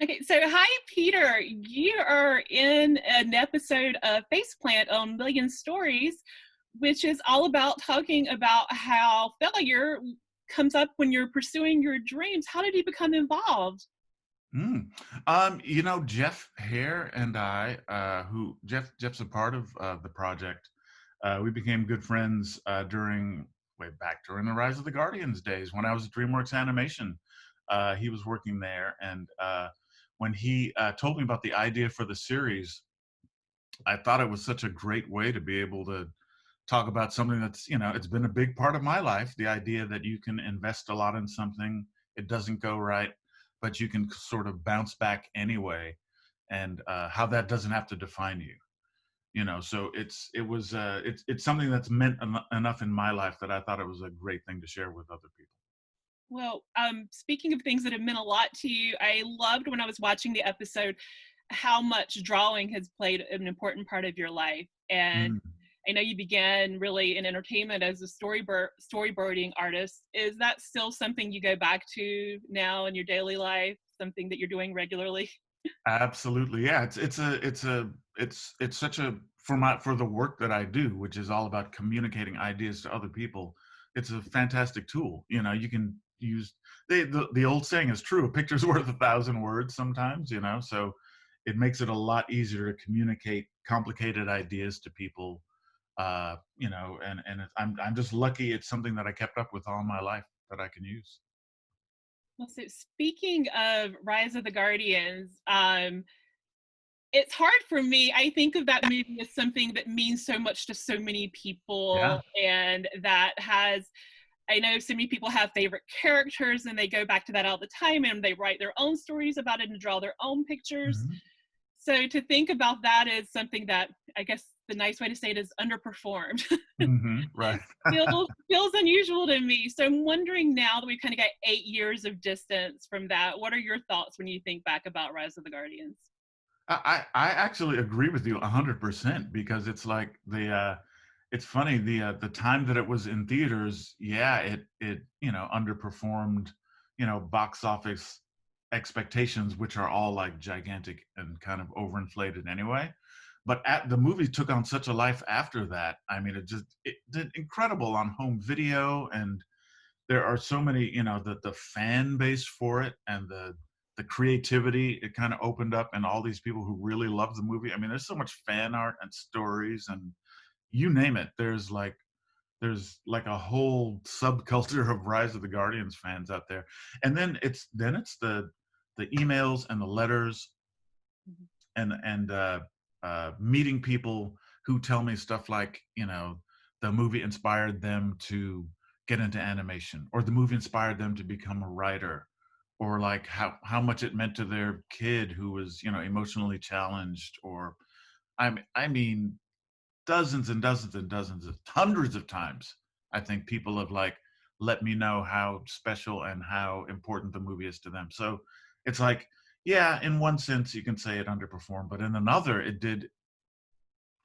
Okay, so hi, Peter. You are in an episode of Faceplant on Million Stories, which is all about talking about how failure comes up when you're pursuing your dreams. How did you become involved? Mm. Jeff Hare and I, who Jeff's a part of the project. We became good friends way back during the Rise of the Guardians days when I was at DreamWorks Animation. He was working there, and when he told me about the idea for the series, I thought it was such a great way to be able to talk about something that's, it's been a big part of my life. The idea that you can invest a lot in something, it doesn't go right, but you can sort of bounce back anyway, and how that doesn't have to define you. So it's something that's meant enough in my life that I thought it was a great thing to share with other people. Well, speaking of things that have meant a lot to you, I loved when I was watching the episode how much drawing has played an important part of your life. And Mm. I know you began really in entertainment as a storyboarding artist. Is that still something you go back to now in your daily life? Something that you're doing regularly? Absolutely, yeah. It's such a for the work that I do, which is all about communicating ideas to other people. It's a fantastic tool. You can use the old saying is true: a picture's worth 1,000 words sometimes. So it makes it a lot easier to communicate complicated ideas to people. I'm just lucky it's something that I kept up with all my life that I can use. Well, so speaking of Rise of the Guardians, it's hard for me. I think of that movie as something that means so much to so many Yeah. people, and that has, I know so many people have favorite characters and they go back to that all the time and they write their own stories about it and draw their own pictures. Mhm. So to think about that as something that, I guess the nice way to say it is, underperformed Right. feels unusual to me. So I'm wondering, now that we've kind of got 8 years of distance from that, what are your thoughts when you think back about Rise of the Guardians? I actually agree with you 100% because it's like it's funny the time that it was in theaters, yeah, it underperformed, box office expectations, which are all like gigantic and kind of overinflated anyway. But the movie took on such a life after that. I mean, it did incredible on home video, and there are so many, the fan base for it and the creativity it kind of opened up, and all these people who really love the movie. I mean, there's so much fan art and stories, and you name it. There's like a whole subculture of Rise of the Guardians fans out there. And then it's the emails and the letters Mhm. and meeting people who tell me stuff like, the movie inspired them to get into animation, or the movie inspired them to become a writer, or like how much it meant to their kid who was, emotionally challenged. Or I mean, dozens and dozens and dozens of hundreds of times, I think people have like let me know how special and how important the movie is to them. So it's like, yeah, in one sense you can say it underperformed, but in another it did,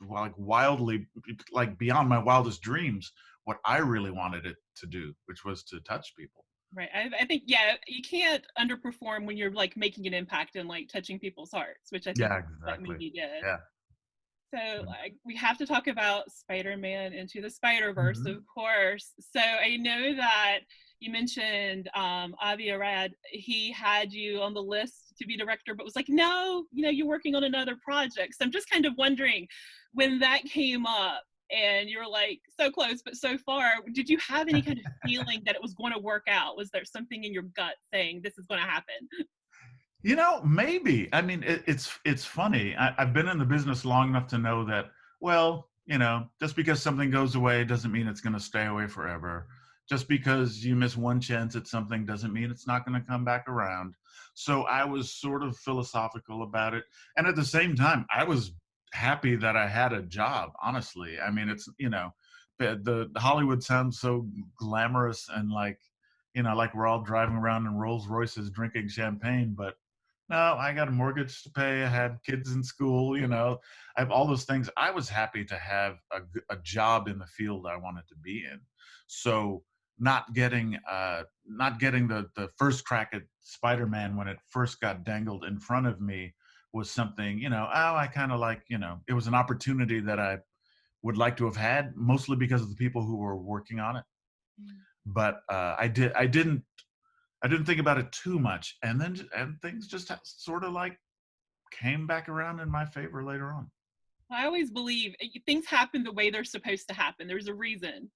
like, wildly, like beyond my wildest dreams, what I really wanted it to do, which was to touch people. Right. I think, yeah, you can't underperform when you're like making an impact and like touching people's hearts, which I think Yeah, that exactly. movie did. Yeah. So, like, we have to talk about Spider-Man Into the Spider-Verse, of Mhm. course. So, I know that you mentioned Avi Arad. He had you on the list to be director, but was like, no, you're working on another project. So, I'm just kind of wondering, when that came up and you're like so close but so far, did you have any kind of feeling that it was going to work out? Was there something in your gut saying this is going to happen? Maybe. I mean, it's funny. I've been in the business long enough to know that, well, just because something goes away doesn't mean it's going to stay away forever. Just because you miss one chance at something doesn't mean it's not going to come back around. So I was sort of philosophical about it. And at the same time, I was happy that I had a job, honestly. I mean, it's, the Hollywood sounds so glamorous and like we're all driving around in Rolls Royces drinking champagne, but no, I got a mortgage to pay. I had kids in school, I have all those things. I was happy to have a job in the field I wanted to be in. So not getting the first crack at Spider-Man when it first got dangled in front of me was something, oh, I kind of like, it was an opportunity that I would like to have had, mostly because of the people who were working on it. Mm. But I didn't think about it too much, and things just sort of like came back around in my favor later on. I always believe things happen the way they're supposed to happen. There's a reason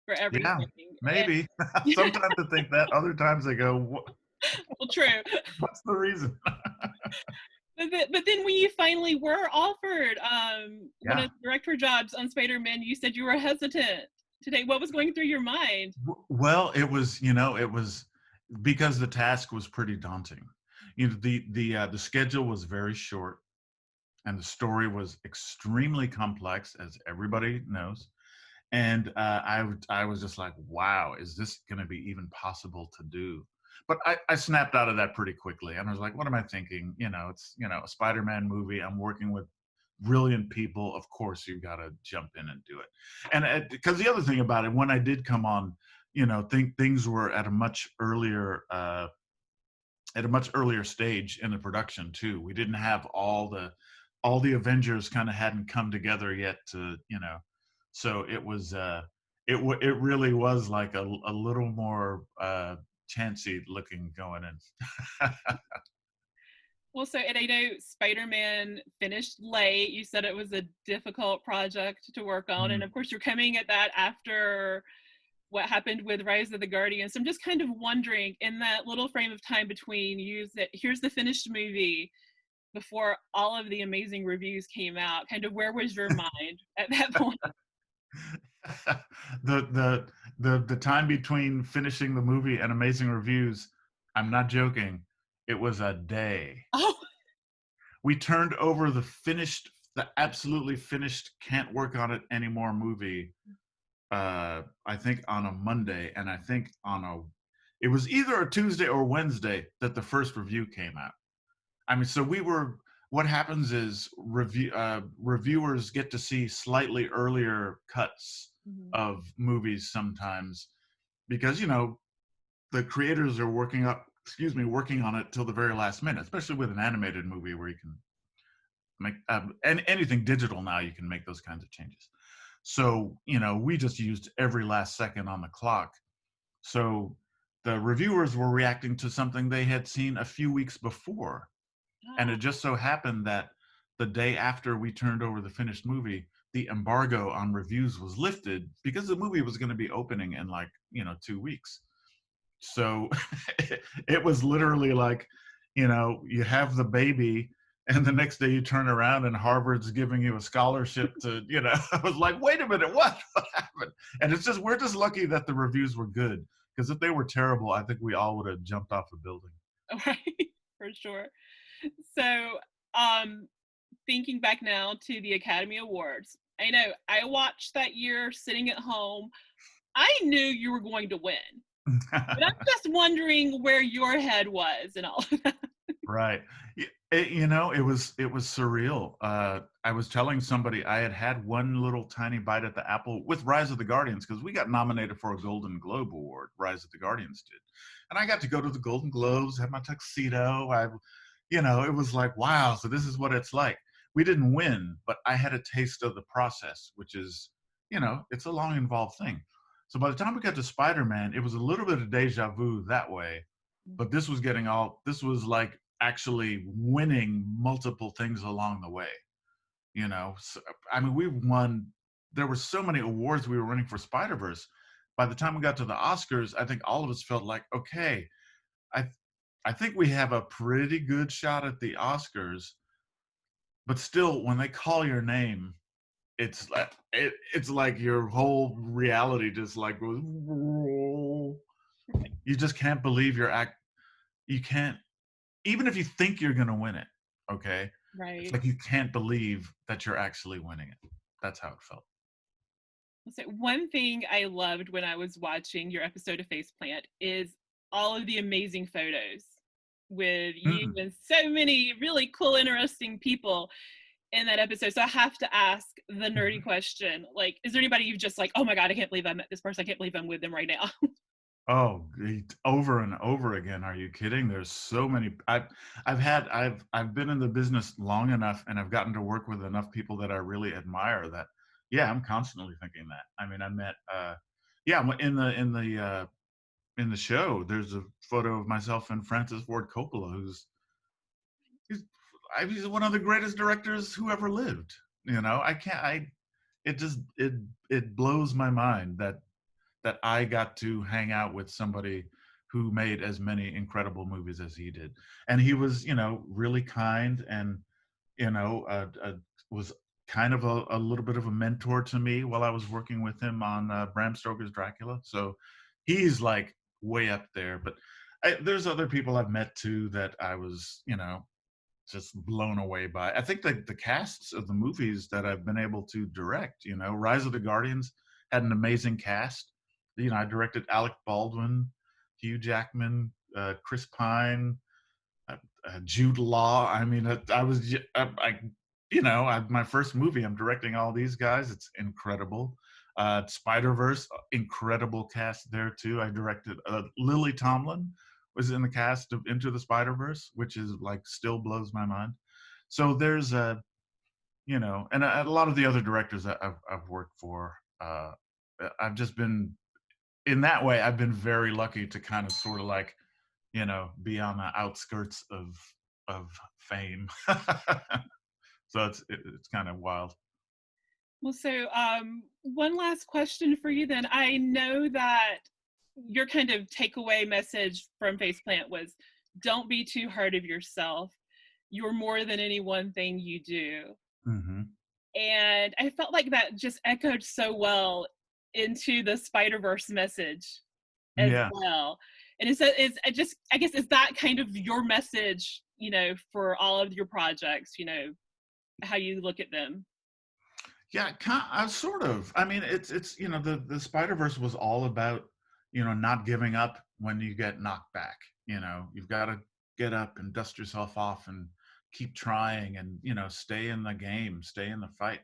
for Yeah, everything. And maybe. Sometimes I think that. Other times I go, well, true. "What's the reason?" But then when you finally were offered one Yeah. of the director jobs on Spider-Man, you said you were hesitant today. What was going through your mind? Well, it was because the task was pretty daunting. The schedule was very short, and the story was extremely complex, as everybody knows. And I was just like, wow, is this going to be even possible to do? But I snapped out of that pretty quickly, and I was like, what am I thinking? It's a Spider-Man movie. I'm working with brilliant people. Of course, you've got to jump in and do it. And because the other thing about it, when I did come on, things were at a much earlier stage in the production too. We didn't have all the Avengers kind of hadn't come together yet so it was it really was like a little more chancy looking going in. Well, so and I know Spider-Man finished late. You said it was a difficult project to work on, and Mm. of course, you're coming at that after what happened with Rise of the Guardians. So I'm just kind of wondering, in that little frame of time between you that here's the finished movie before all of the amazing reviews came out, kind of where was your mind at that point? The time between finishing the movie and amazing reviews, I'm not joking, it was a day. Oh, We turned over the absolutely finished, can't work on it anymore movie, I think on a Monday, and I think it was either a Tuesday or Wednesday that the first review came out. I mean, so what happens is reviewers get to see slightly earlier cuts mhm. of movies sometimes because, the creators are working on it till the very last minute, especially with an animated movie where you can make and anything digital now, you can make those kinds of changes. So we just used every last second on the clock. So the reviewers were reacting to something they had seen a few weeks before, and it Oh, just so happened that the day after we turned over the finished movie, the embargo on reviews was lifted because the movie was going to be opening in like 2 weeks. So it was literally like, you have the baby, and the next day you turn around and Harvard's giving you a scholarship to, I was like, wait a minute, what happened? And we're just lucky that the reviews were good, because if they were terrible, I think we all would have jumped off a building. right, for sure. So, um, thinking back now to the Academy Awards, I know I watched that year sitting at home. I knew you were going to win, but I'm just wondering where your head was and all of that. Right. It was surreal. I was telling somebody I had one little tiny bite at the apple with Rise of the Guardians, because we got nominated for a Golden Globe Award. Rise of the Guardians did, and I got to go to the Golden Globes, have my tuxedo. It was like, wow. So this is what it's like. We didn't win, but I had a taste of the process, which is, it's a long, involved thing. So by the time we got to Spider-Man, it was a little bit of deja vu that way, but this was like actually winning multiple things along the way. So, I mean, we won. There were so many awards we were winning for Spider-Verse. By the time we got to the Oscars, I think all of us felt like, okay, I I think we have a pretty good shot at the Oscars, but still, when they call your name, it's like your whole reality just like goes. You just can't believe you can't, even if you think you're going to win it, okay? It's Right. like you can't believe that you're actually winning it. That's how it felt. So one thing I loved when I was watching your episode of Faceplant is all of the amazing photos with you Mm. and so many really cool, interesting people. in that episode. So I have to ask the nerdy Mhm. question. Like, is there anybody you've just like, oh my God, I can't believe I met this person. I can't believe I'm with them right now. Oh, over and over again. Are you kidding? There's so many. I've been in the business long enough, and I've gotten to work with enough people that I really admire. That, yeah, I'm constantly thinking that. I mean, I met, yeah, in the show. There's a photo of myself and Francis Ford Coppola, he's, he's one of the greatest directors who ever lived. You know, I can't. It just it blows my mind that I got to hang out with somebody who made as many incredible movies as he did. And he was, really kind, and, was kind of a little bit of a mentor to me while I was working with him on Bram Stoker's Dracula. So he's like way up there. But there's other people I've met too that I was, just blown away by. I think the casts of the movies that I've been able to direct, Rise of the Guardians had an amazing cast. I directed Alec Baldwin, Hugh Jackman, Chris Pine, Jude Law. I mean, I was, my first movie. I'm directing all these guys. It's incredible. Spider-Verse, incredible cast there too. I directed Lily Tomlin was in the cast of Into the Spider-Verse, which is like still blows my mind. So there's and a lot of the other directors that I've worked for. I've just been in that way. I've been very lucky to kind of sort of like be on the outskirts of fame. So it's kind of wild. Well, so one last question for you then. I know that your kind of takeaway message from Faceplant was don't be too hard of yourself. You're more than any one thing you do. Hmm. And I felt like that just echoed so well into the Spider-Verse message as Yeah. well. And I guess, is that kind of your message, for all of your projects, how you look at them? Yeah, sort of. I mean, it's the Spider Verse was all about not giving up when you get knocked back. You've got to get up and dust yourself off and keep trying, and stay in the game, stay in the fight.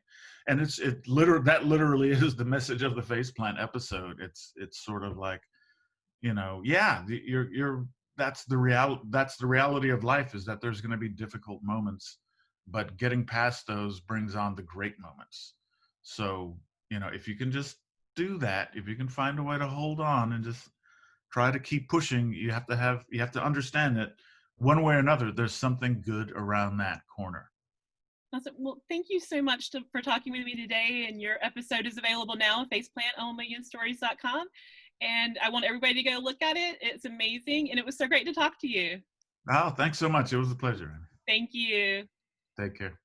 And that literally is the message of the Faceplant episode. It's sort of like, yeah, you're that's the reality of life, is that there's going to be difficult moments, but getting past those brings on the great moments. So if you can just do that, if you can find a way to hold on and just try to keep pushing, you have to understand that one way or another there's something good around that corner. Awesome. Well, thank you so much for talking with me today. And your episode is available now, faceplant.onmillionstories.com. And I want everybody to go look at it. It's amazing. And it was so great to talk to you. Oh, thanks so much. It was a pleasure. Thank you. Take care.